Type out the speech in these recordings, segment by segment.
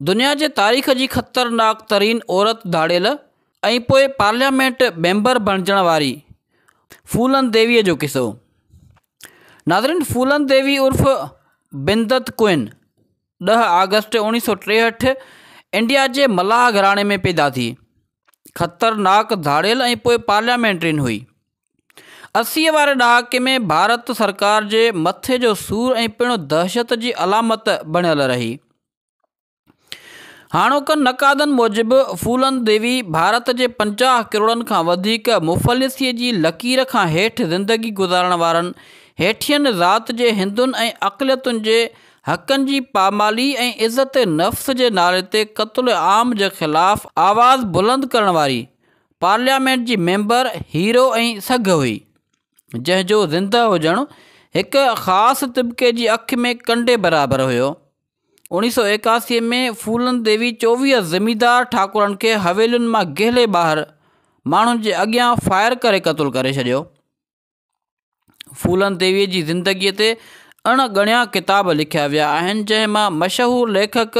दुनिया जे तारीख़ जी ख़तरनाक तरीन औरत धाड़ियल ऐं पोइ पार्लियामेंट मेंबर बणजण वारी फूलन देवीअ जो किसो। नाज़रीन, फूलन देवी उर्फ़ बिंदत क्वीन 10 अगस्त 1963 इंडिया जे मलाह घराणे में पैदा थी। ख़तरनाक धाड़ियल ऐं पोइ पार्लियामेंटरीन हुई। 80 वारे ॾहाके में भारत सरकार जे मथे जो सूर ऐं पिणु दहशत जी अलामत बणियल रही। हाणोकनि नक़ादनि मूजिबि फूलन देवी भारत जे 50 करोड़नि खां वधीक मुफ़लिसीअ जी लकीर खां हेठि ज़िंदगी गुज़ारण वारनि हेठियनि ज़ात जे हिंदुनि ऐं अक़लियतुनि जे हक़नि जी पामाली ऐं इज़त नफ़्स जे नाले ते क़त्ल आम जे ख़िलाफ़ आवाज़ बुलंद करण वारी पार्लियामेंट जी मेंबर, हीरो ऐं सघ हुई, जंहिंजो ज़िंदा हुजणु हिक ख़ासि तबिके जी अखि में कंडे बराबरि हुयो। 1981 में फूलन देवी 24 ज़मींदार ठाकुरनि खे हवेलियुनि मां गेले ॿाहिरि माण्हुनि जे अॻियां फायर करे क़त्ल करे छॾियो। फूलन देवीअ जी ज़िंदगीअ ते अणॻणिया किताब लिखिया विया आहिनि, जंहिं मां मशहूरु लेखक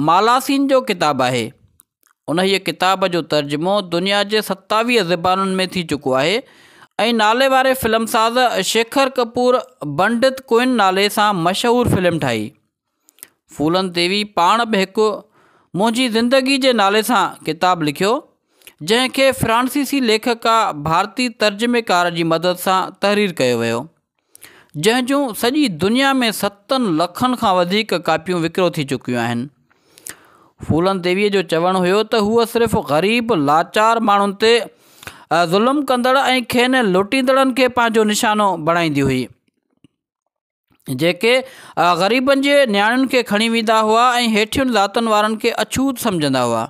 मालासीन जो किताबु आहे। उन्हीअ किताब जो तर्जुमो दुनिया जे 27 ज़बानुनि में थी चुको आहे ऐं नाले वारे फ़िल्मसाज़ शेखर कपूर पंडित क्वीन नाले सां मशहूरु फ़िल्म ठाही। फूलन देवी पाण बि हिकु मुंहिंजी ज़िंदगी जे नाले सां किताबु लिखियो, जंहिंखे फ्रांसीसी लेखका भारती तर्जुमेकार जी मदद सां तहरीर कयो वियो, जंहिंजूं सॼी दुनिया में 7 लखनि खां वधीक कापियूं विकिरो थी चुकियूं आहिनि। फूलन देवीअ जो चवणु हुयो त हूअ सिर्फ़ु ग़रीब लाचार माण्हुनि ते ज़ुल्म कंदड़ ऐं खेनि लुटींदड़नि खे पंहिंजो निशानो बणाईंदी हुई, जेके ग़रीबनि जे नियाणियुनि खे खणी वेंदा हुआ ऐं हेठियुनि ज़ातनि वारनि खे अछूत सम्झंदा हुआ।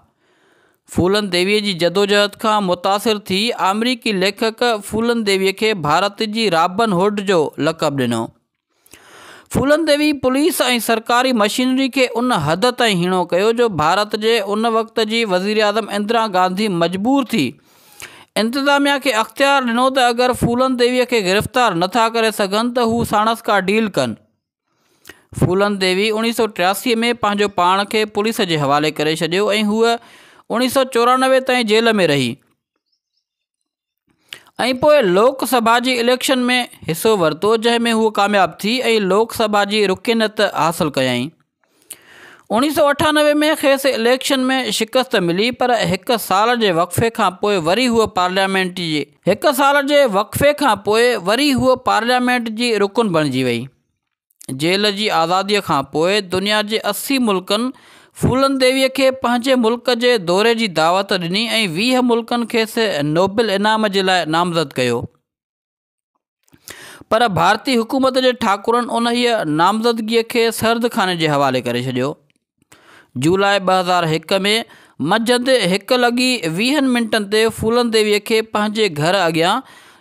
फूलन देवीअ जी जदोजहद खां मुतासिर थी अमरीकी लेखक फूलन देवीअ खे भारत जी रॉबिन हुड जो लक़ब ॾिनो। फूलन देवी पुलिस ऐं सरकारी मशीनरी खे उन हद ताईं हीणो कयो जो भारत जे उन वक़्त जी वज़ीर आज़म इंदिरा गांधी मजबूर थी इंतिज़ामिया खे अख़्तियार ॾिनो त अगरि फूलन देवीअ खे गिरफ़्तार नथा करे सघनि त हू साणस का डील कनि। फूलन देवी 1983 में पंहिंजो पाण खे पुलिस जे हवाले करे छॾियो ऐं हूअ 1994 ताईं जेल में रही ऐं पोइ लोकसभा जी इलेक्शन में हिसो वरितो, जंहिं में हूअ कामयाबु थी ऐं लोकसभा जी रुकिनियत हासिलु कयईं। 1998 में खेसि इलेक्शन में शिकस्त मिली, पर हिकु साल जे वक़फ़े खां पोइ वरी हूअ पार्लियामेंट जी रुकन बणिजी वई। जेल जी आज़ादीअ खां पोइ दुनिया जे 80 मुल्कनि फूलन देवीअ खे पंहिंजे मुल्क जे दौरे जी दावत ॾिनी ऐं 20 मुल्कनि खेसि नोबेल इनाम जे लाइ नामज़द कयो, पर भारतीय हुकूमत जे ठाकुरनि उन्हीअ नामज़दगीअ खे सर्दखाने जे हवाले करे छॾियो। जुलाई 2001 में मंझंदि 1:20 ते फूलन देवीअ खे पंहिंजे घर अॻियां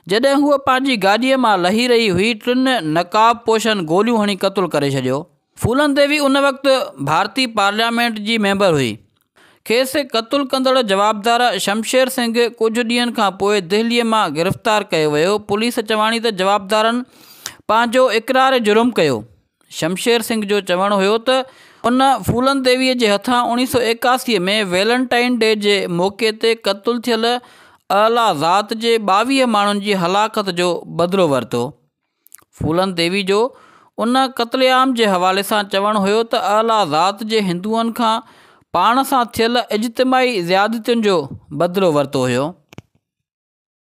जॾहिं हूअ पंहिंजी गाॾीअ मां लही रही हुई 3 नक़ाब पोशन गोलियूं हणी क़त्ल करे छॾियो। फूलन देवी उन वक़्तु भारतीय पार्लियामेंट जी मेंबर हुई। खेसि क़त्ल कंदड़ जवाबदार शमशेर सिंह कुझु ॾींहंनि खां पोइ दिल्लीअ मां गिरफ़्तार कयो वियो। पुलिस चवाणी त जवाबदारनि पंहिंजो इक़रार जुर्म कयो। शमशेर सिंह जो चवणु हुयो त उन फूलन देवीअ जे हथां 1981 में वैलेंटाइन डे जे मौक़े ते क़त्ल थियल आला ज़ात जे 22 माण्हुनि जी हलाकत जो बदिलो वरितो। फूलन देवी जो उन क़त्लेआम जे हवाले सां चवणु हुयो त आला ज़ात जे हिंदुअनि खां पाण सां थियल इज्तिमाही ज़्यादतियुनि जो बदिलो वरितो हुयो।